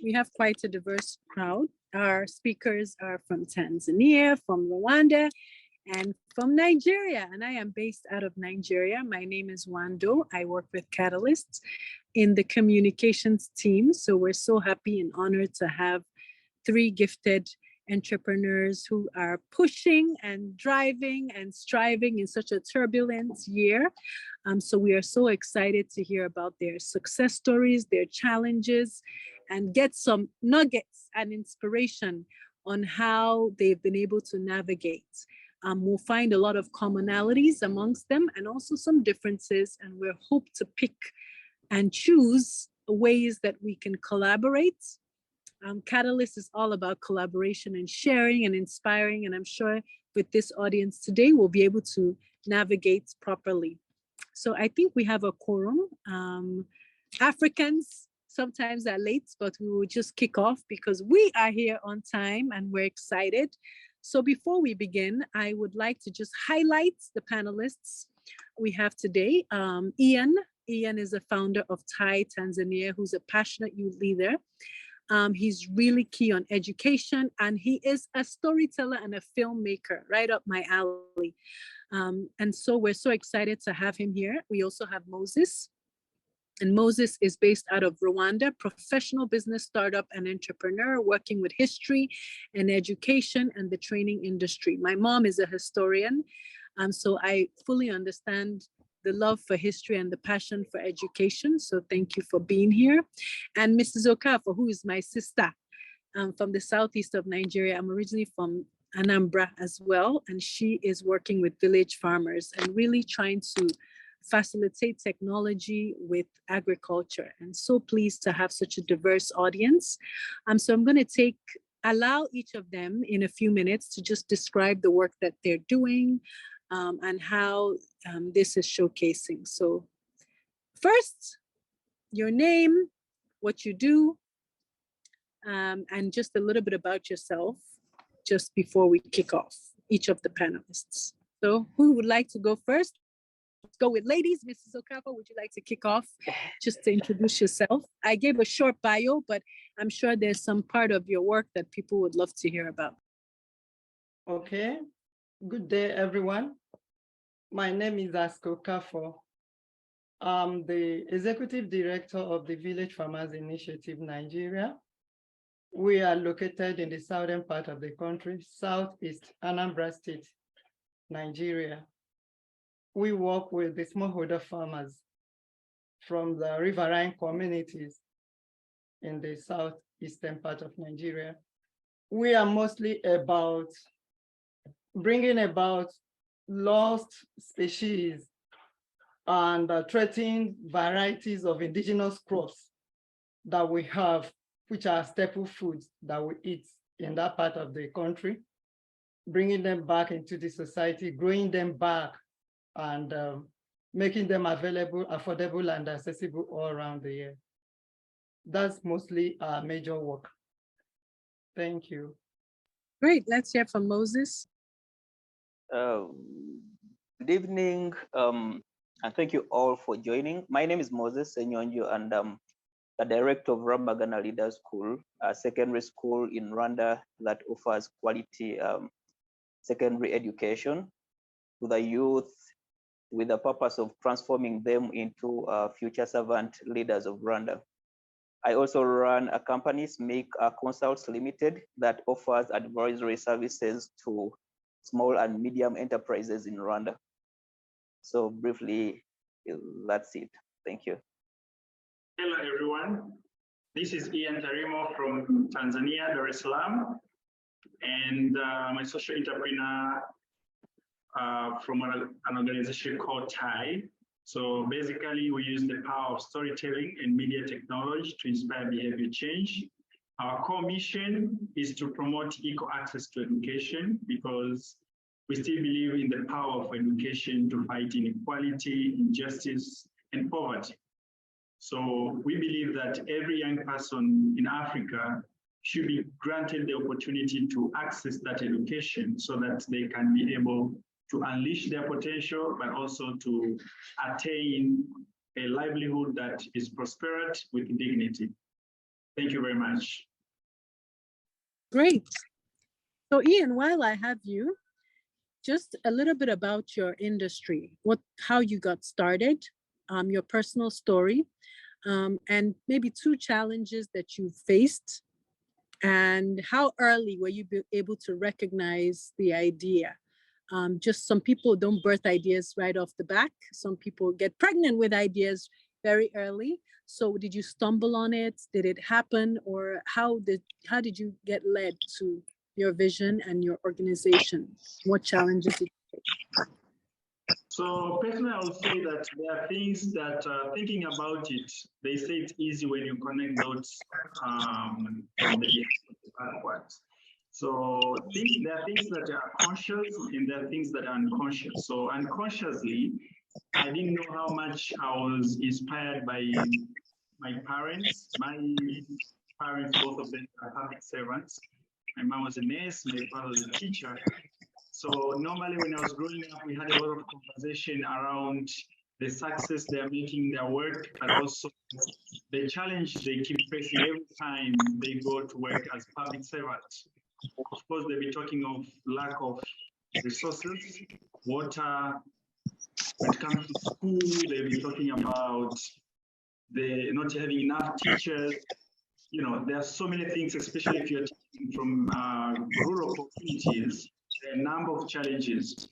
We have quite a diverse crowd. Our speakers are from Tanzania, from Rwanda, and from Nigeria. And I am based out of Nigeria. My name is Wando. I work with Catalysts in the communications team. So we're so happy and honored to have 3 gifted entrepreneurs who are pushing and driving and striving in such a turbulent year. So we are so excited to hear about their success stories, their challenges, and get some nuggets and inspiration on how they've been able to navigate. We'll find a lot of commonalities amongst them and also some differences, and we'll hope to pick and choose ways that we can collaborate. Catalyst is all about collaboration and sharing and inspiring, and I'm sure with this audience today, we'll be able to navigate properly. So I think we have a quorum. Africans sometimes are late, but we will just kick off because we are here on time and we're excited. So before we begin, I would like to just highlight the panelists we have today. Ian is a founder of TIE Tanzania, who's a passionate youth leader. He's really key on education, and he is a storyteller and a filmmaker, right up my alley. And so we're so excited to have him here. We also have Moses. And Moses is based out of Rwanda, professional business startup and entrepreneur working with history and education and the training industry. My mom is a historian, so I fully understand the love for history and the passion for education. So thank you for being here. And Mrs. Okafor, who is my sister from the southeast of Nigeria. I'm originally from Anambra as well, and she is working with village farmers and really trying to facilitate technology with agriculture. And so pleased to have such a diverse audience. So I'm going to allow each of them in a few minutes to just describe the work that they're doing and how this is showcasing. So first, your name, what you do, and just a little bit about yourself just before we kick off each of the panelists. So who would like to go first? Let's go with ladies. Mrs. Okafor, would you like to kick off just to introduce yourself? I gave a short bio, but I'm sure there's some part of your work that people would love to hear about. Okay. Good day, everyone. My name is Asko Okafor. I'm the Executive Director of the Village Farmers Initiative, Nigeria. We are located in the southern part of the country, Southeast Anambra State, Nigeria. We work with the smallholder farmers from the riverine communities in the southeastern part of Nigeria. We are mostly about bringing about lost species and threatened varieties of indigenous crops that we have, which are staple foods that we eat in that part of the country, bringing them back into the society, growing them back, and making them available, affordable, and accessible all around the year. That's mostly our major work. Thank you. Great, let's hear from Moses. Good evening, and thank you all for joining. My name is Moses Senyonjo, and I'm the director of Ramagana Leader School, a secondary school in Rwanda that offers quality secondary education to the youth with the purpose of transforming them into future servant leaders of Rwanda. I also run a company, Make Consults Limited, that offers advisory services to small and medium enterprises in Rwanda. So briefly, that's it. Thank you. Hello, everyone. This is Ian Tarimo from Tanzania, Dar es Salaam, and I'm a social entrepreneur from an organization called TIE. So basically, we use the power of storytelling and media technology to inspire behavior change. Our core mission is to promote equal access to education because we still believe in the power of education to fight inequality, injustice, and poverty. So we believe that every young person in Africa should be granted the opportunity to access that education so that they can be able to unleash their potential, but also to attain a livelihood that is prosperous with dignity. Thank you very much. Great. So Ian, while I have you, just a little bit about your industry, how you got started, your personal story, and maybe 2 challenges that you faced, and how early were you able to recognize the idea? Just some people don't birth ideas right off the back. Some people get pregnant with ideas very early. So did you stumble on it? Did it happen? Or how did you get led to your vision and your organization? What challenges did you face? So personally, I would say that there are things that thinking about it, they say it's easy when you connect dots from the backwards. So there are things that are conscious and there are things that are unconscious. So unconsciously, I didn't know how much I was inspired by my parents. My parents, both of them are public servants. My mom was a nurse, my father was a teacher. So normally when I was growing up, we had a lot of conversation around the success they're making in their work, but also the challenge they keep facing every time they go to work as public servants. Of course, they'll be talking of lack of resources, water. When it comes to school, they'll be talking about the not having enough teachers. You know, there are so many things, especially if you're teaching from rural communities. There are a number of challenges.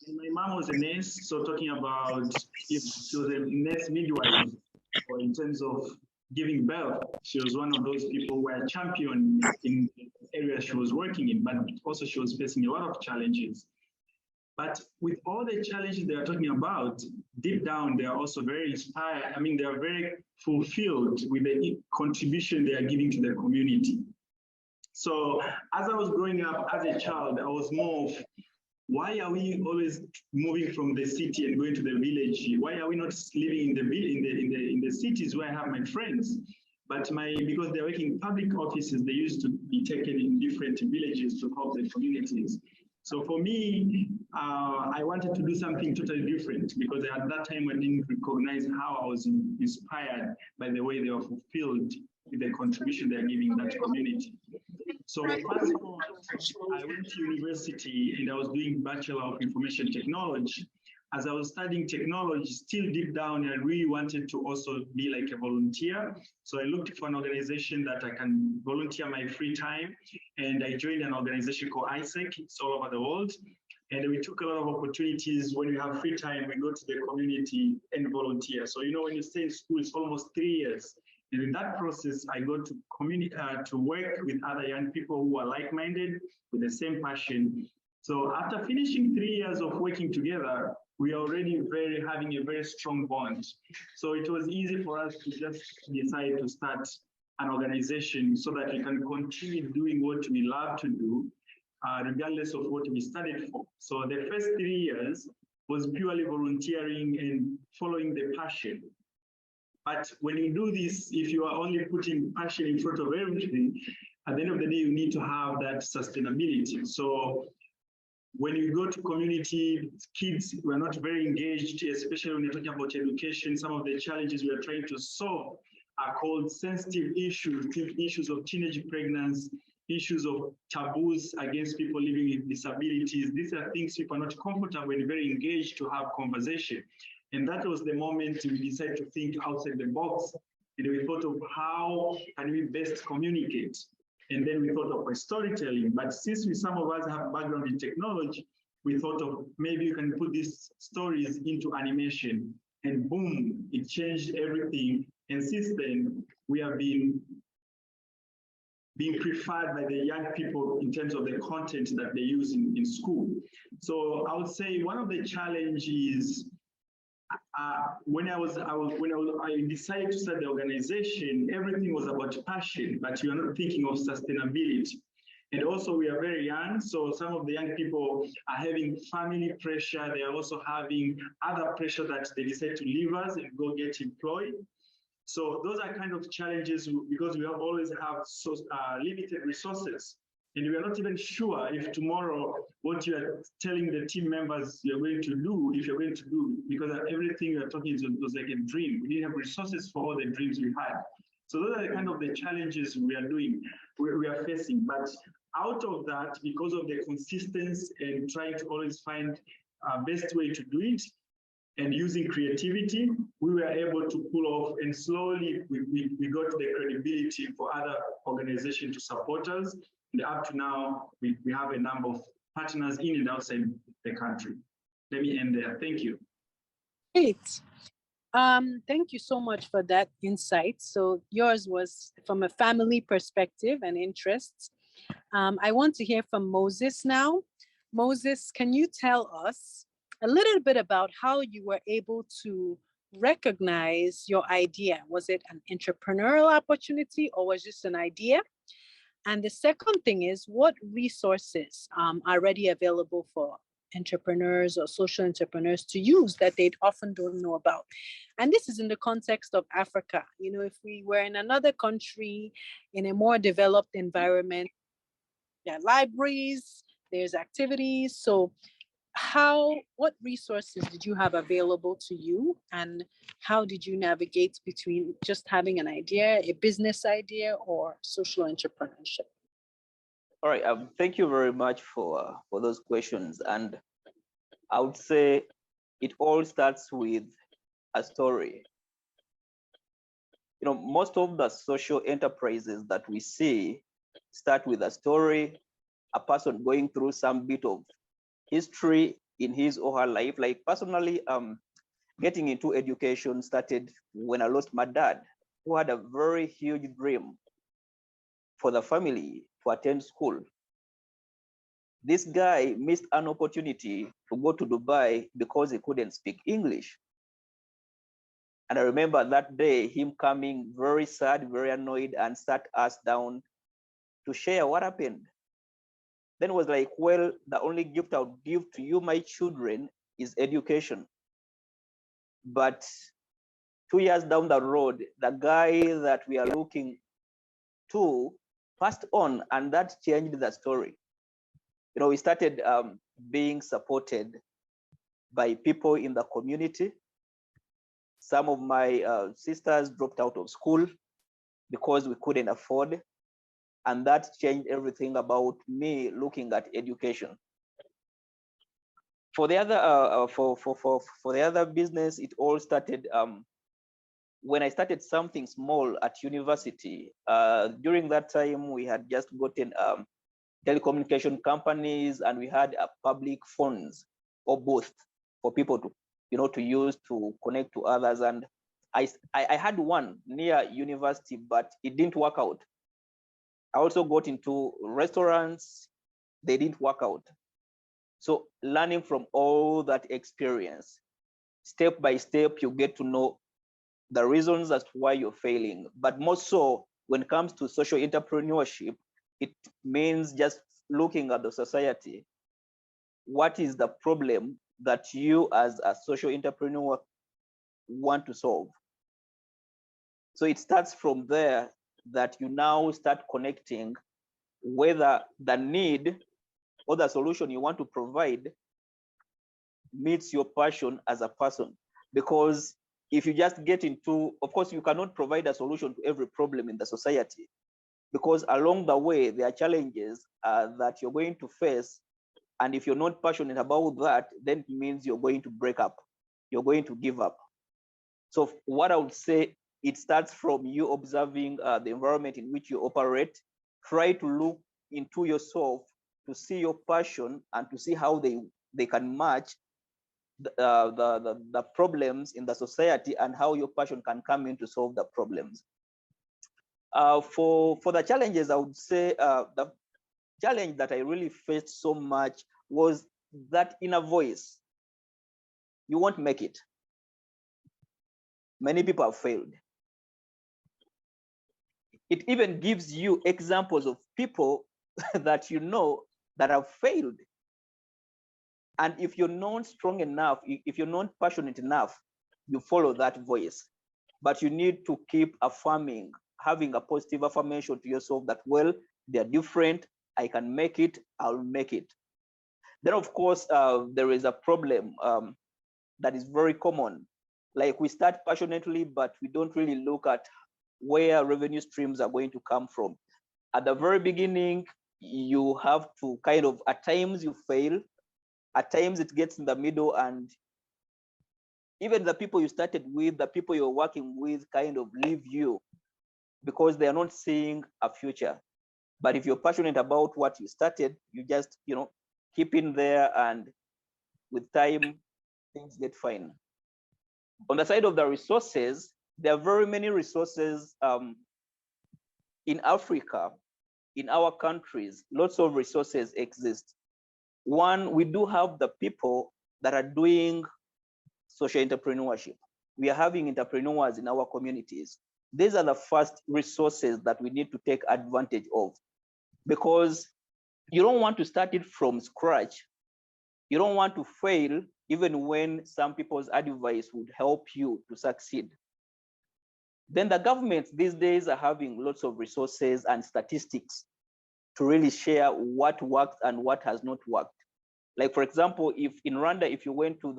And my mom was a nurse, so talking about she was a nurse midwife, or in terms of giving birth, she was one of those people who were a champion in the area she was working in, but also she was facing a lot of challenges. But with all the challenges they are talking about, deep down, they are also very inspired. I mean, they are very fulfilled with the contribution they are giving to the community. So as I was growing up as a child, I was more of, why are we always moving from the city and going to the village? Why are we not living in the cities where I have my friends? But because they're working in public offices, they used to be taken in different villages to help the communities. So for me, I wanted to do something totally different because at that time I didn't recognize how I was inspired by the way they were fulfilled with the contribution they're giving that community. So fast forward, I went to university and I was doing Bachelor of Information Technology. As I was studying technology, still deep down, I really wanted to also be like a volunteer. So I looked for an organization that I can volunteer my free time. And I joined an organization called ISEC. It's all over the world. And we took a lot of opportunities. When we have free time, we go to the community and volunteer. So, you know, when you stay in school, it's almost 3 years. And in that process, I got to work with other young people who are like-minded with the same passion. So after finishing 3 years of working together, we are already having a very strong bond. So it was easy for us to just decide to start an organization so that we can continue doing what we love to do, regardless of what we studied for. So the first 3 years was purely volunteering and following the passion. But when you do this, if you are only putting passion in front of everything, at the end of the day, you need to have that sustainability. So when you go to community, kids were not very engaged, especially when you're talking about education. Some of the challenges we are trying to solve are called sensitive issues of teenage pregnancy, issues of taboos against people living with disabilities. These are things people are not comfortable and very engaged to have conversation. And that was the moment we decided to think outside the box. And we thought of how can we best communicate? And then we thought of storytelling. But since some of us have background in technology, we thought of maybe you can put these stories into animation. And boom, it changed everything. And since then, we have been being preferred by the young people in terms of the content that they use in school. So I would say one of the challenges when I decided to start the organization, everything was about passion, but you are not thinking of sustainability. And also we are very young, so some of the young people are having family pressure. They are also having other pressure that they decide to leave us and go get employed. So those are kind of challenges because we have always have limited resources. And we are not even sure if tomorrow what you are telling the team members you're going to do, if you're going to do, because everything you're talking was like a dream. We didn't have resources for all the dreams we had. So those are kind of the challenges we are facing. But out of that, because of the consistency and trying to always find best way to do it, and using creativity, we were able to pull off, and slowly we got the credibility for other organizations to support us. And up to now, we have a number of partners in and outside the country. Let me end there. Thank you. Great. Thank you so much for that insight. So yours was from a family perspective and interests. I want to hear from Moses now. Moses, can you tell us a little bit about how you were able to recognize your idea? Was it an entrepreneurial opportunity or was just an idea? And the second thing is, what resources are already available for entrepreneurs or social entrepreneurs to use that they often don't know about? And this is in the context of Africa. You know, if we were in another country, in a more developed environment, there are libraries, there's activities. So what resources did you have available to you, and how did you navigate between just having an idea, a business idea, or social entrepreneurship? All right, thank you very much for those questions. And I would say it all starts with a story. You know, most of the social enterprises that we see start with a story, a person going through some bit of history in his or her life. Like personally, getting into education started when I lost my dad, who had a very huge dream for the family to attend school. This guy missed an opportunity to go to Dubai because he couldn't speak English. And I remember that day, him coming very sad, very annoyed, and sat us down to share what happened. Then it was like, well, the only gift I would give to you, my children, is education. But 2 years down the road, the guy that we are looking to passed on, and that changed the story. You know, we started being supported by people in the community. Some of my sisters dropped out of school because we couldn't afford, and that changed everything about me looking at education. For the other for the other business, it all started when I started something small at university. During that time, we had just gotten telecommunication companies, and we had public phones or both for people to, you know, to use to connect to others. And I had one near university, but it didn't work out. I also got into restaurants, they didn't work out. So learning from all that experience, step by step, you get to know the reasons as to why you're failing. But more so, when it comes to social entrepreneurship, it means just looking at the society. What is the problem that you as a social entrepreneur want to solve? So it starts from there, that you now start connecting whether the need or the solution you want to provide meets your passion as a person. Because if you just get into, of course, you cannot provide a solution to every problem in the society, because along the way, there are challenges that you're going to face. And if you're not passionate about that, then it means you're going to break up. You're going to give up. So what I would say, it starts from you observing the environment in which you operate. Try to look into yourself to see your passion and to see how they can match the problems in the society, and how your passion can come in to solve the problems. For the challenges, I would say the challenge that I really faced so much was that inner voice. You won't make it. Many people have failed. It even gives you examples of people that you know that have failed. And if you're not strong enough, if you're not passionate enough, you follow that voice. But you need to keep affirming, having a positive affirmation to yourself that, well, they're different, I can make it, I'll make it. Then, of course, there is a problem that is very common. Like, we start passionately, but we don't really look at where revenue streams are going to come from. At the very beginning, you have to kind of, at times you fail, at times it gets in the middle, and even the people you started with, the people you're working with kind of leave you because they are not seeing a future. But if you're passionate about what you started, you just, keep in there, and with time, things get fine. On the side of the resources, there are very many resources in Africa, in our countries. Lots of resources exist. One, we do have the people that are doing social entrepreneurship. We are having entrepreneurs in our communities. These are the first resources that we need to take advantage of, because you don't want to start it from scratch. You don't want to fail, even when some people's advice would help you to succeed. Then the governments these days are having lots of resources and statistics to really share what worked and what has not worked. Like, for example, if in Rwanda, if you went to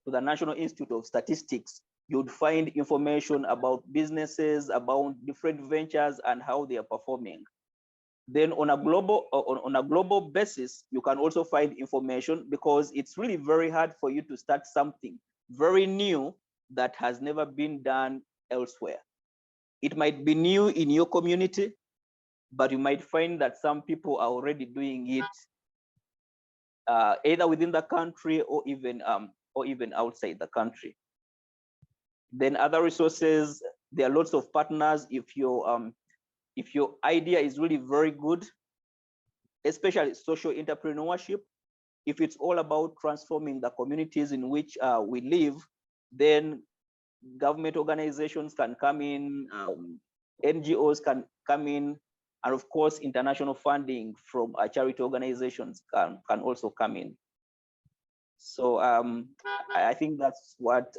the National Institute of Statistics, you'd find information about businesses, about different ventures and how they are performing. Then on a global basis, you can also find information, because it's really very hard for you to start something very new that has never been done elsewhere. It might be new in your community, but you might find that some people are already doing it either within the country or even outside the country. Then other resources, there are lots of partners. If your idea is really very good, especially social entrepreneurship, if it's all about transforming the communities in which we live, then government organizations can come in, NGOs can come in, and of course, international funding from charity organizations can also come in. So I think that's what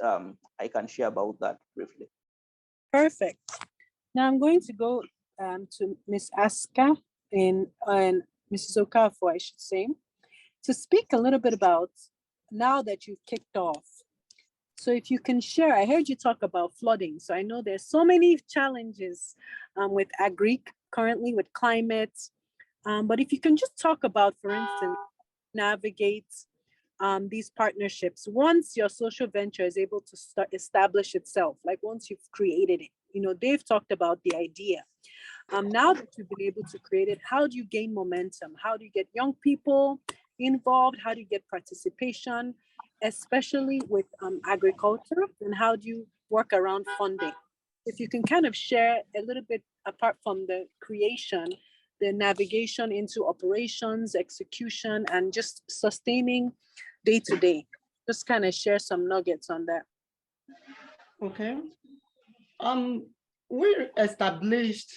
I can share about that briefly. Perfect. Now I'm going to go to Ms. Aska and Mrs. Okafor, I should say, to speak a little bit about now that you've kicked off. So if you can share, I heard you talk about flooding. So I know there's so many challenges with agri currently, with climate. But if you can just talk about, for instance, navigate these partnerships once your social venture is able to establish itself, like once you've created it. They've talked about the idea. Now that you've been able to create it, how do you gain momentum? How do you get young people involved? How do you get participation, especially with agriculture? And how do you work around funding? If you can kind of share a little bit, apart from the creation, the navigation into operations, execution, and just sustaining day to day. Just kind of share some nuggets on that. Okay. We're established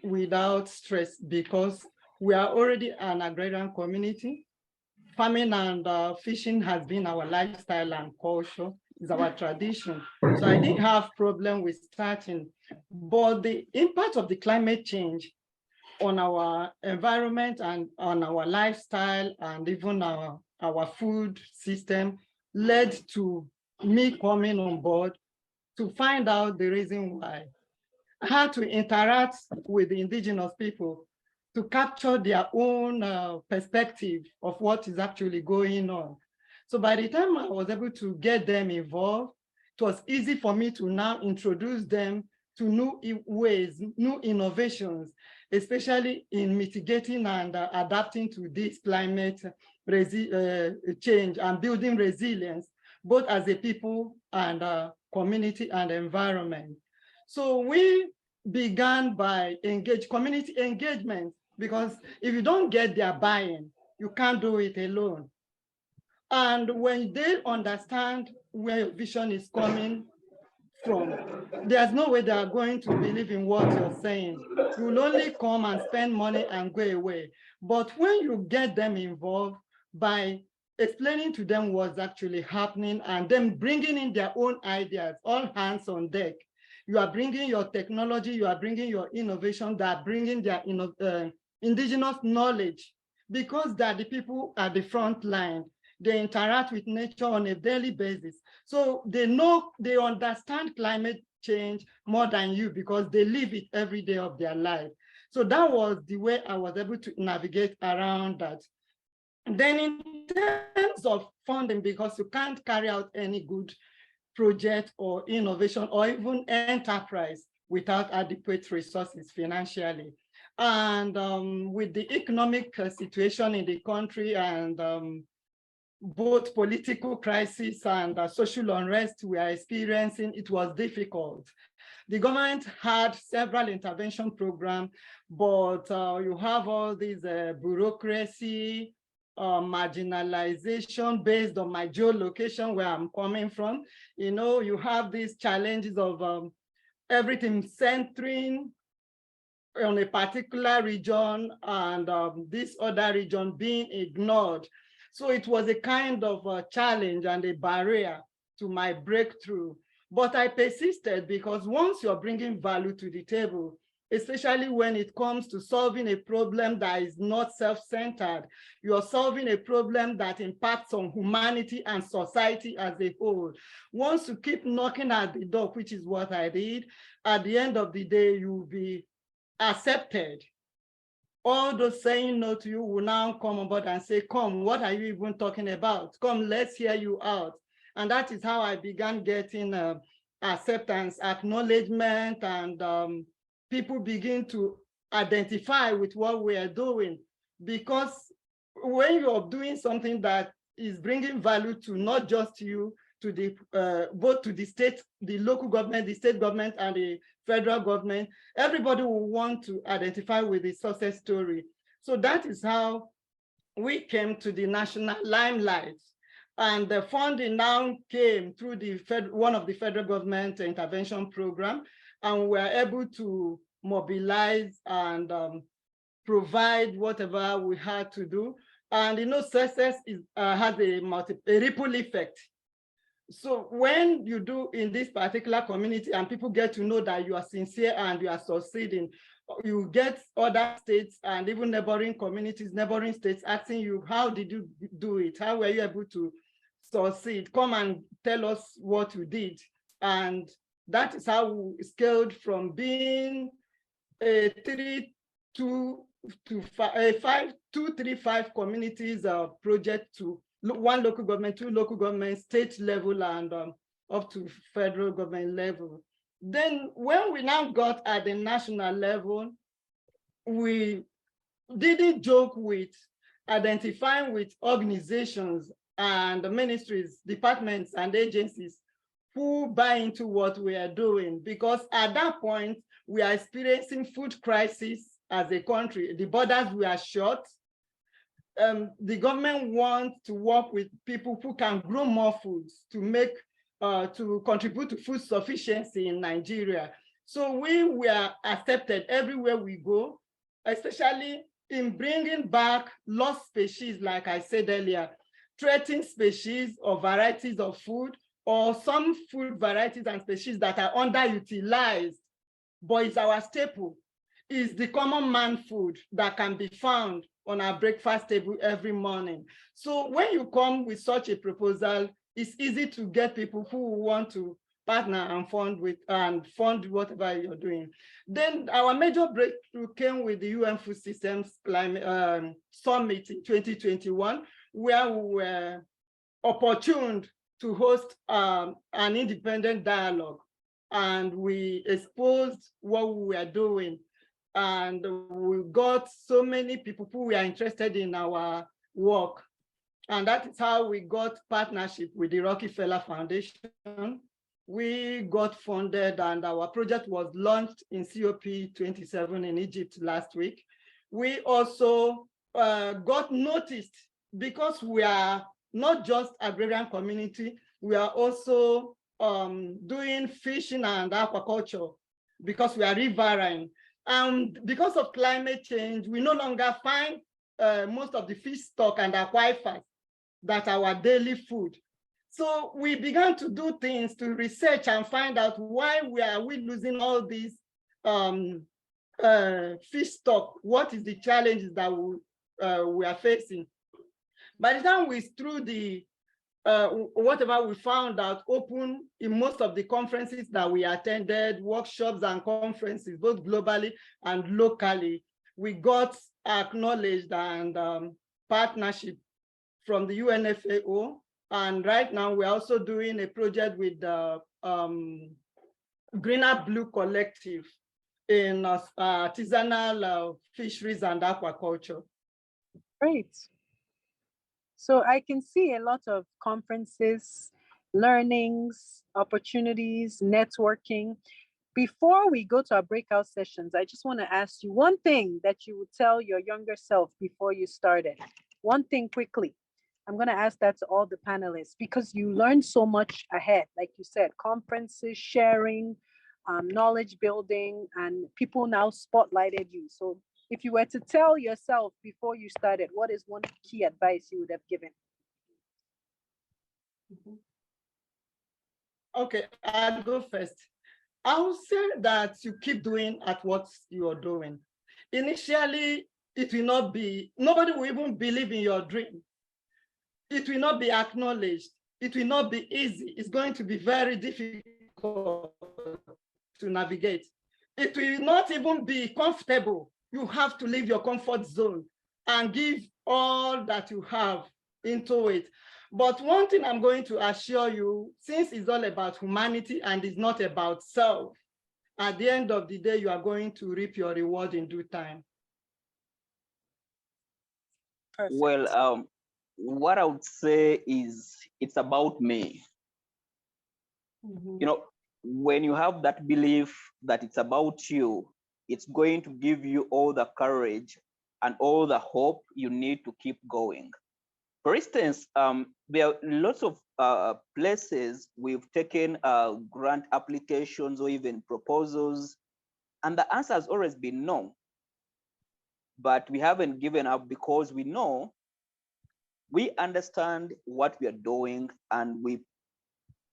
without stress because we are already an agrarian community. Farming and fishing has been our lifestyle and culture, is our tradition. So I didn't have problem with starting, but the impact of the climate change on our environment and on our lifestyle and even our food system led to me coming on board to find out the reason why. I had to interact with the indigenous people to capture their own perspective of what is actually going on. So by the time I was able to get them involved, it was easy for me to now introduce them to new ways, new innovations, especially in mitigating and adapting to this climate change and building resilience, both as a people and community and environment. So we began by community engagement, because if you don't get their buy-in, you can't do it alone. And when they understand where your vision is coming from, there's no way they are going to believe in what you're saying. You will only come and spend money and go away. But when you get them involved by explaining to them what's actually happening and then bringing in their own ideas, all hands on deck, you are bringing your technology, you are bringing your innovation, that are bringing their indigenous knowledge, because they're the people at the front line. They interact with nature on a daily basis. So they know, they understand climate change more than you because they live it every day of their life. So that was the way I was able to navigate around that. And then in terms of funding, because you can't carry out any good project or innovation or even enterprise without adequate resources financially. And with the economic situation in the country and both political crisis and social unrest we are experiencing, it was difficult. The government had several intervention programs, but you have all these bureaucracy, marginalization based on my geolocation where I'm coming from. You know, you have these challenges of everything centering on a particular region and this other region being ignored. So it was a kind of a challenge and a barrier to my breakthrough. But I persisted because once you're bringing value to the table, especially when it comes to solving a problem that is not self-centered, you're solving a problem that impacts on humanity and society as a whole. Once you keep knocking at the door, which is what I did, at the end of the day, you'll be accepted. All those saying no to you will now come on board and say, come, what are you even talking about? Come, let's hear you out. And that is how I began getting acceptance, acknowledgement, and people begin to identify with what we are doing. Because when you're doing something that is bringing value to not just you, to the both to the state, the local government, the state government, and the federal government, everybody will want to identify with the success story. So that is how we came to the national limelight. And the funding now came through the one of the federal government intervention program, and we're able to mobilize and provide whatever we had to do. And you know, success is, has a ripple effect. So when you do in this particular community and people get to know that you are sincere and you are succeeding, you get other states and even neighboring communities, neighboring states asking you, how did you do it? How were you able to succeed? Come and tell us what you did. And that is how we scaled from being a 5 communities project to 1 local government, 2 local government, state level, and up to federal government level. Then when we now got at the national level, we didn't joke with identifying with organizations and ministries, departments, and agencies who buy into what we are doing, because at that point, we are experiencing food crisis as a country. The borders were shut. The government wants to work with people who can grow more foods to make, to contribute to food sufficiency in Nigeria. So we were accepted everywhere we go, especially in bringing back lost species, like I said earlier, threatened species or varieties of food, or some food varieties and species that are underutilized, but it's our staple. It's the common man food that can be found on our breakfast table every morning. So when you come with such a proposal, it's easy to get people who want to partner and fund whatever you're doing. Then our major breakthrough came with the UN Food Systems Climate Summit in 2021, where we were opportuned to host an independent dialogue, and we exposed what we were doing. And we got so many people who were interested in our work. And that is how we got partnership with the Rockefeller Foundation. We got funded, and our project was launched in COP27 in Egypt last week. We also got noticed because we are not just agrarian community, we are also doing fishing and aquaculture because we are riverine. And because of climate change, we no longer find most of the fish stock and aquifers that are our daily food. So we began to do things to research and find out why we losing all these fish stock. What is the challenges that we are facing? By the time we threw the whatever we found out open in most of the conferences that we attended, workshops and conferences, both globally and locally. We got acknowledged and partnership from the UNFAO. And right now we're also doing a project with the Greener Blue Collective in artisanal fisheries and aquaculture. Great. So I can see a lot of conferences, learnings, opportunities, networking. Before we go to our breakout sessions, I just want to ask you one thing that you would tell your younger self before you started. One thing quickly. I'm going to ask that to all the panelists because you learned so much ahead. Like you said, conferences, sharing, knowledge building, and people now spotlighted you. So if you were to tell yourself before you started, what is one key advice you would have given? Okay, I'll go first. I would say that you keep doing at what you're doing. Initially, it will not be, nobody will even believe in your dream. It will not be acknowledged. It will not be easy. It's going to be very difficult to navigate. It will not even be comfortable. You have to leave your comfort zone and give all that you have into it. But one thing I'm going to assure you, since it's all about humanity and it's not about self, at the end of the day, you are going to reap your reward in due time. Perfect. Well, what I would say is it's about me. Mm-hmm. You know, when you have that belief that it's about you, it's going to give you all the courage and all the hope you need to keep going. For instance, there are lots of places we've taken grant applications or even proposals, and the answer has always been no. But we haven't given up because we know we understand what we are doing and we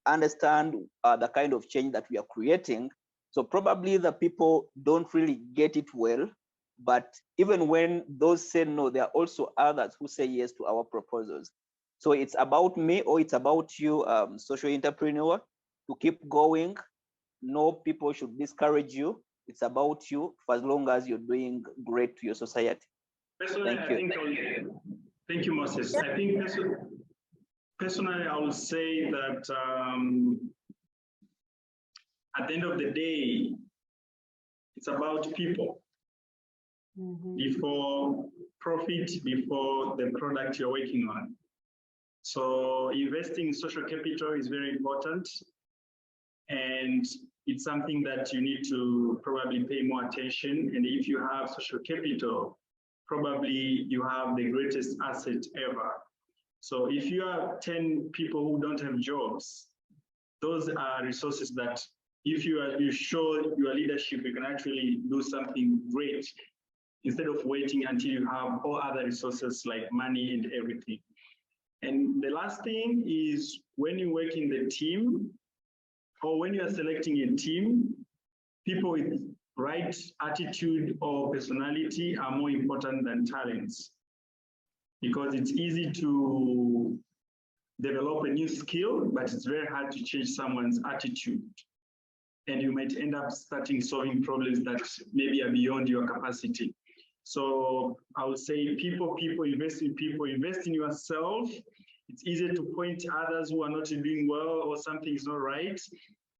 understand the kind of change that we are creating. So probably the people don't really get it well, but even when those say no, there are also others who say yes to our proposals. So it's about me or it's about you, social entrepreneur, to keep going. No people should discourage you. It's about you for as long as you're doing great to your society. Personally, thank you, Moses. I think personally, I would say that at the end of the day, it's about people. Mm-hmm. Before profit, before the product you're working on. So investing in social capital is very important. And it's something that you need to probably pay more attention. And if you have social capital, probably you have the greatest asset ever. So if you have 10 people who don't have jobs, those are resources that if you show your leadership, you can actually do something great instead of waiting until you have all other resources like money and everything. And the last thing is when you work in the team or when you are selecting a team, people with right attitude or personality are more important than talents, because it's easy to develop a new skill, but it's very hard to change someone's attitude. And you might end up starting solving problems that maybe are beyond your capacity. So I would say people, invest in yourself. It's easy to point others who are not doing well or something is not right,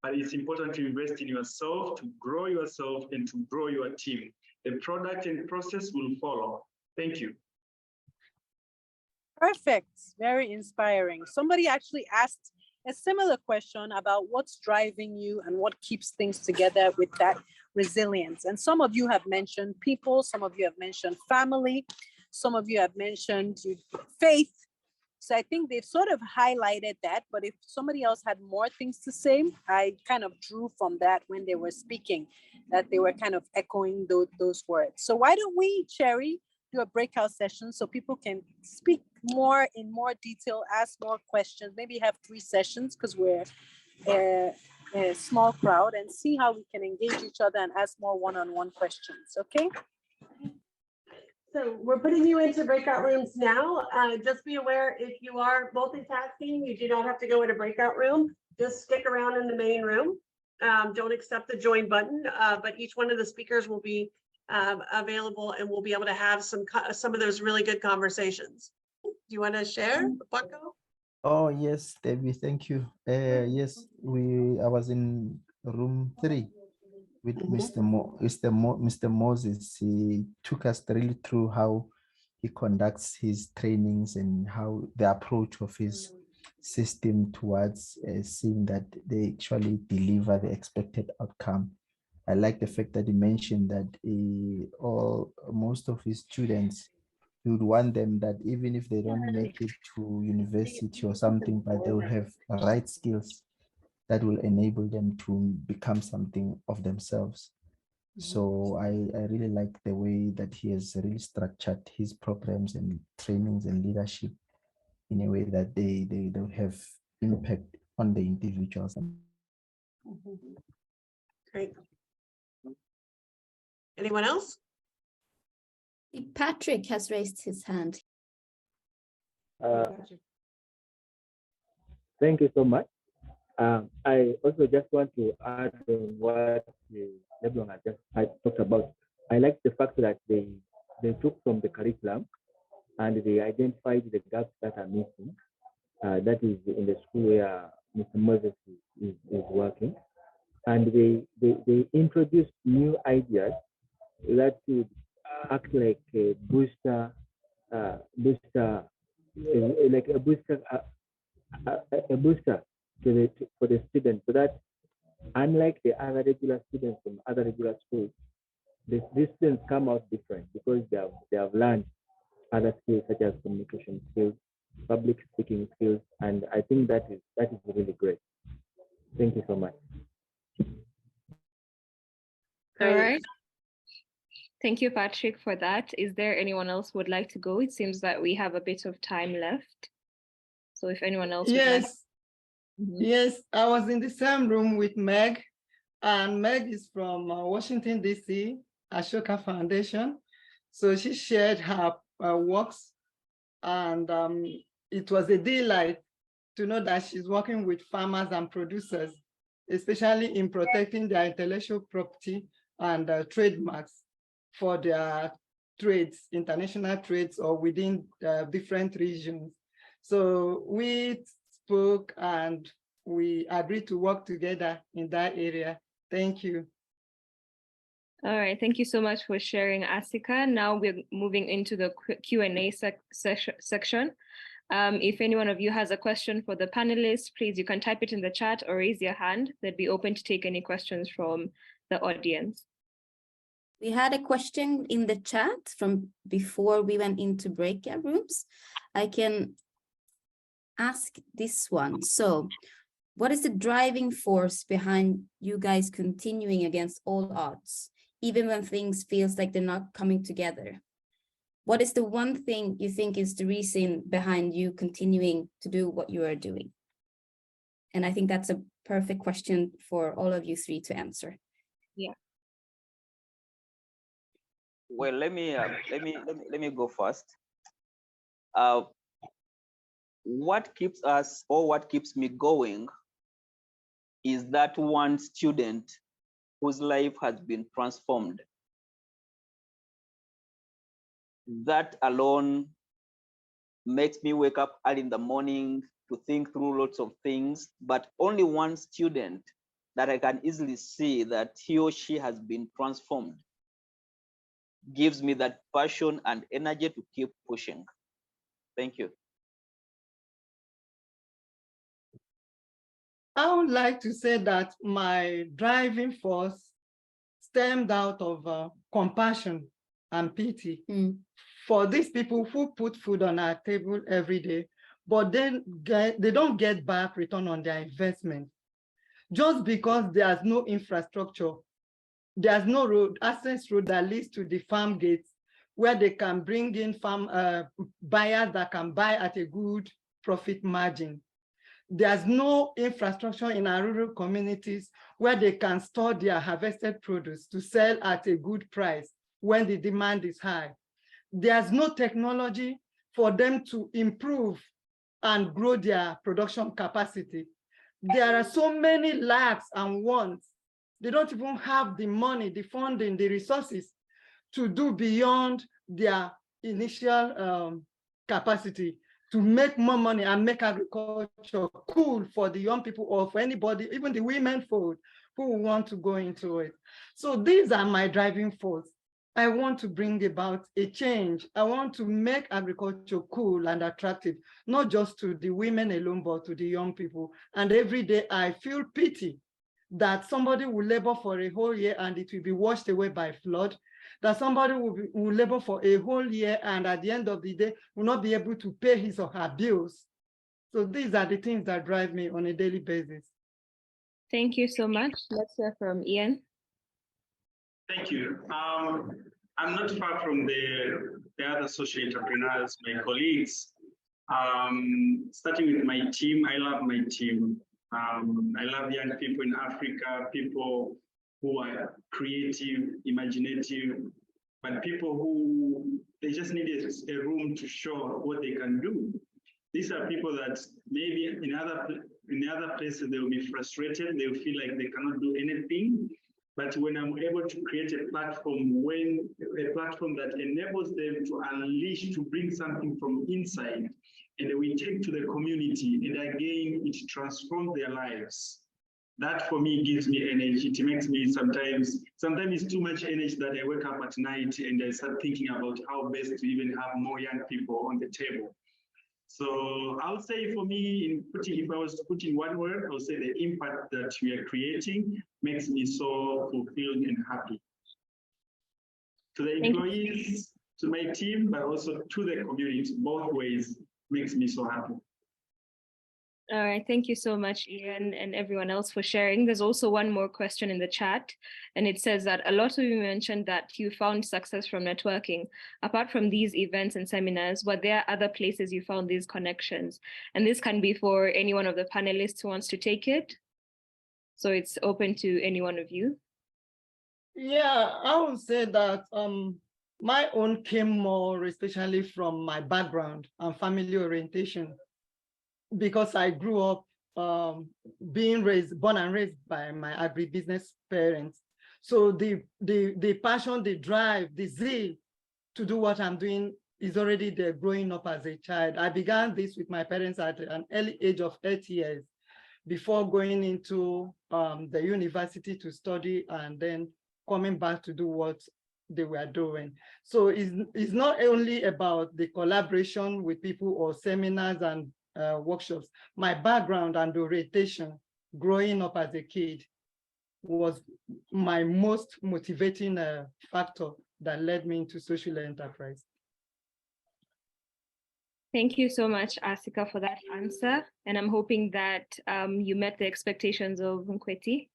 but it's important to invest in yourself, to grow yourself and to grow your team. The product and process will follow. Thank you. Perfect. Very inspiring. Somebody actually asked a similar question about what's driving you and what keeps things together with that resilience. And some of you have mentioned people, some of you have mentioned family, some of you have mentioned faith. So I think they've sort of highlighted that, but if somebody else had more things to say, I kind of drew from that when they were speaking, that they were kind of echoing those words. So why don't we, Cherry, do a breakout session so people can speak more in more detail, ask more questions, maybe have 3 sessions because we're a small crowd, and see how we can engage each other and ask more one-on-one questions, okay? So we're putting you into breakout rooms now. Just be aware if you are multitasking, you do not have to go in a breakout room. Just stick around in the main room. Don't accept the join button, but each one of the speakers will be available and we'll be able to have some of those really good conversations. Do you want to share, Paco? Oh, yes, Debbie, thank you. Yes, I was in room 3 with Mr. Moses. He took us really through how he conducts his trainings and how the approach of his system towards seeing that they actually deliver the expected outcome. I like the fact that he mentioned that most of his students, he would want them that even if they don't make it to university or something, but they will have the right skills that will enable them to become something of themselves. So I really like the way that he has really structured his programs and trainings and leadership in a way that they will have impact on the individuals. Great. Anyone else? Patrick has raised his hand. Thank you so much. I also just want to add on what everyone has just talked about. I like the fact that they took from the curriculum and they identified the gaps that are missing. That is in the school where Mr. Moses is working. And they introduced new ideas that would act like a booster, like a booster for the students, so that unlike the other regular students from other regular schools, these students come out different because they have learned other skills such as communication skills, public speaking skills, and I think that is really great. Thank you so much. All right. Thank you, Patrick, for that. Is there anyone else who would like to go? It seems that we have a bit of time left. So if anyone else would like. Yes, I was in the same room with Meg, and Meg is from Washington, D.C., Ashoka Foundation. So she shared her works, and it was a delight to know that she's working with farmers and producers, especially in protecting their intellectual property and trademarks for their trades, international trades, or within different regions. So we spoke and we agreed to work together in that area. Thank you. All right, thank you so much for sharing, Asika. Now we're moving into the Q&A section. If any one of you has a question for the panelists, please, you can type it in the chat or raise your hand. They'd be open to take any questions from the audience. We had a question in the chat from before we went into breakout rooms. I can ask this one. So, what is the driving force behind you guys continuing against all odds, even when things feels like they're not coming together? What is the one thing you think is the reason behind you continuing to do what you are doing? And I think that's a perfect question for all of you three to answer. Yeah. Well, let me go first. What keeps us, or what keeps me going, is that one student whose life has been transformed. That alone makes me wake up early in the morning to think through lots of things, but only one student that I can easily see that he or she has been transformed gives me that passion and energy to keep pushing. Thank you. I would like to say that my driving force stemmed out of compassion and pity for these people who put food on our table every day, but then they don't get back return on their investment. Just because there's no infrastructure, there's no road, access road that leads to the farm gates where they can bring in farm buyers that can buy at a good profit margin. There's no infrastructure in our rural communities where they can store their harvested produce to sell at a good price when the demand is high. there's no technology for them to improve and grow their production capacity. There are so many lacks and wants. They don't even have the money, the funding, the resources to do beyond their initial capacity to make more money and make agriculture cool for the young people or for anybody, even the women folk who want to go into it. So these are my driving force. I want to bring about a change. I want to make agriculture cool and attractive, not just to the women alone, but to the young people. And every day I feel pity that somebody will labor for a whole year and it will be washed away by flood, that somebody will labor for a whole year and at the end of the day will not be able to pay his or her bills. So these are the things that drive me on a daily basis. Thank you so much. Let's hear from Ian. Thank you. I'm not far from the other social entrepreneurs, my colleagues. Starting with my team, I love my team. I love young people in Africa, people who are creative, imaginative, but people who, they just need a room to show what they can do. These are people that maybe in other places they will be frustrated, they will feel like they cannot do anything. But when I'm able to create a platform that enables them to unleash, to bring something from inside, and we take to the community, and again, it transforms their lives. That for me gives me energy. It makes me sometimes it's too much energy that I wake up at night and I start thinking about how best to even have more young people on the table. So I would say for me, if I was to put in one word, I would say the impact that we are creating makes me so fulfilled and happy. To the employees, to my team, but also to the community, both ways makes me so happy. All right, thank you so much, Ian, and everyone else for sharing. There's also one more question in the chat, and it says that a lot of you mentioned that you found success from networking. Apart from these events and seminars, were there other places you found these connections? And this can be for any one of the panelists who wants to take it. So it's open to any one of you. Yeah, I would say that my own came more especially from my background and family orientation, because I grew up born and raised by my agribusiness parents. So the passion, the drive, the zeal to do what I'm doing is already there growing up as a child. I began this with my parents at an early age of 8 years before going into the university to study and then coming back to do what they were doing. So it's not only about the collaboration with people or seminars and workshops. My background and orientation growing up as a kid was my most motivating factor that led me into social enterprise. Thank you so much, Asika, for that answer. And I'm hoping that you met the expectations of Nkweti.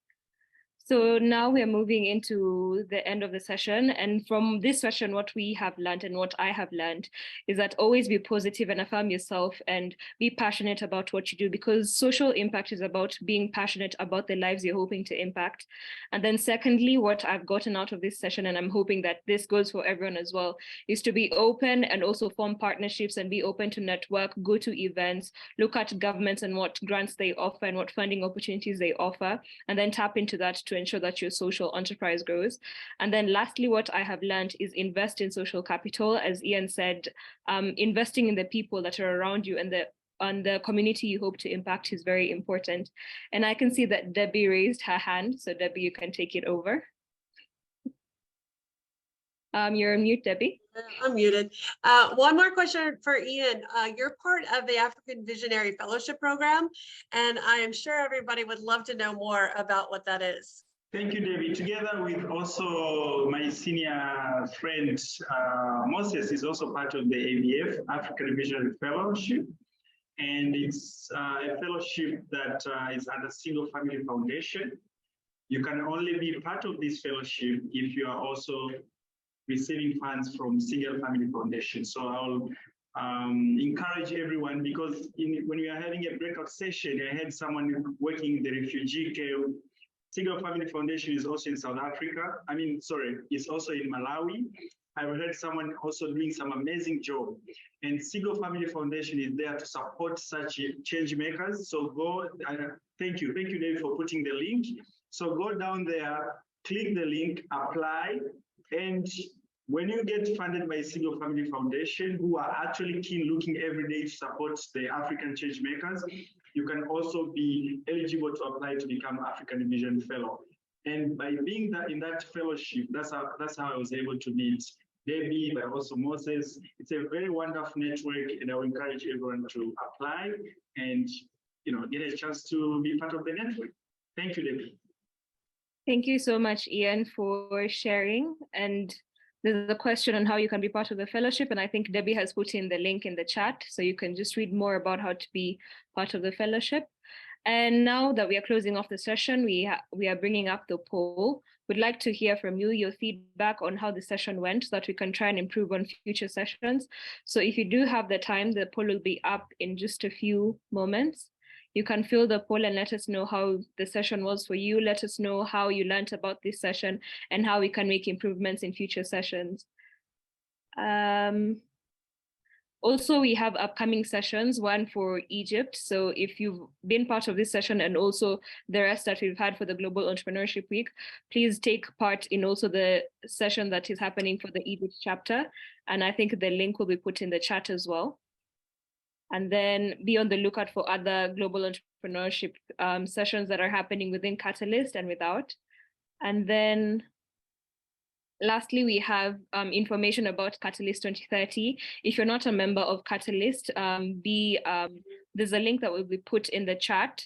So now we're moving into the end of the session. And from this session, what we have learned and what I have learned is that always be positive and affirm yourself and be passionate about what you do, because social impact is about being passionate about the lives you're hoping to impact. And then secondly, what I've gotten out of this session, and I'm hoping that this goes for everyone as well, is to be open and also form partnerships and be open to network, go to events, look at governments and what grants they offer and what funding opportunities they offer, and then tap into that to ensure that your social enterprise grows. And then lastly, what I have learned is invest in social capital. As Ian said, investing in the people that are around you and the community you hope to impact is very important. And I can see that Debbie raised her hand. So Debbie, you can take it over. You're on mute, Debbie. I'm muted. One more question for Ian. You're part of the African Visionary Fellowship Program, and I am sure everybody would love to know more about what that is. Thank you, David. Together with also my senior friend, Moses is also part of the AVF, African Visionary Fellowship. And it's a fellowship that is under Single Family Foundation. You can only be part of this fellowship if you are also receiving funds from Single Family Foundation. So I'll encourage everyone, because when we are having a breakout session, I had someone working in the refugee camp. Single Family Foundation is also in South Africa. It's also in Malawi. I've heard someone also doing some amazing job. And Sigo Family Foundation is there to support such change makers. So go, thank you, David, for putting the link. So go down there, click the link, apply, and when you get funded by Sigo Family Foundation, who are actually keen looking every day to support the African change makers, you can also be eligible to apply to become African Vision Fellow. And by being in that fellowship, that's how I was able to meet Debbie, but also Moses. It's a very wonderful network, and I will encourage everyone to apply and get a chance to be part of the network. Thank you, Debbie. Thank you so much, Ian, for sharing. And there's a question on how you can be part of the fellowship, and I think Debbie has put in the link in the chat, so you can just read more about how to be part of the fellowship. And now that we are closing off the session, we are bringing up the poll. We'd like to hear from you, your feedback on how the session went, so that we can try and improve on future sessions. So if you do have the time, the poll will be up in just a few moments. You can fill the poll and let us know how the session was for you. Let us know how you learned about this session and how we can make improvements in future sessions. Also, we have upcoming sessions, one for Egypt. So if you've been part of this session and also the rest that we've had for the Global Entrepreneurship Week, please take part in also the session that is happening for the Egypt chapter. And I think the link will be put in the chat as well. And then be on the lookout for other global entrepreneurship sessions that are happening within Catalyst and without. And then lastly, we have information about Catalyst 2030. If you're not a member of Catalyst, there's a link that will be put in the chat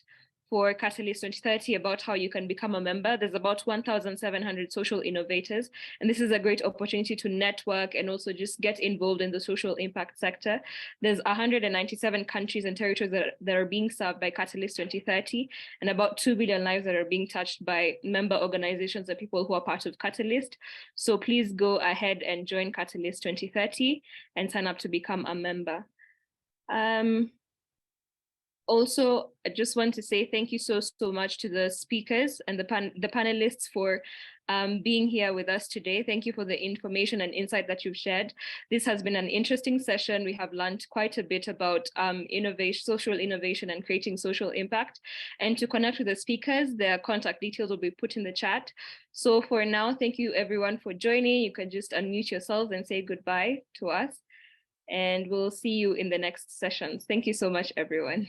for Catalyst 2030 about how you can become a member. There's about 1,700 social innovators, and this is a great opportunity to network and also just get involved in the social impact sector. There's 197 countries and territories that are being served by Catalyst 2030, and about 2 billion lives that are being touched by member organizations and people who are part of Catalyst. So please go ahead and join Catalyst 2030 and sign up to become a member. Also, I just want to say thank you so much to the speakers and the panelists for being here with us today. Thank you for the information and insight that you've shared. This has been an interesting session. We have learned quite a bit about social innovation and creating social impact. And to connect with the speakers, their contact details will be put in the chat. So for now, thank you everyone for joining. You can just unmute yourselves and say goodbye to us. And we'll see you in the next sessions. Thank you so much, everyone.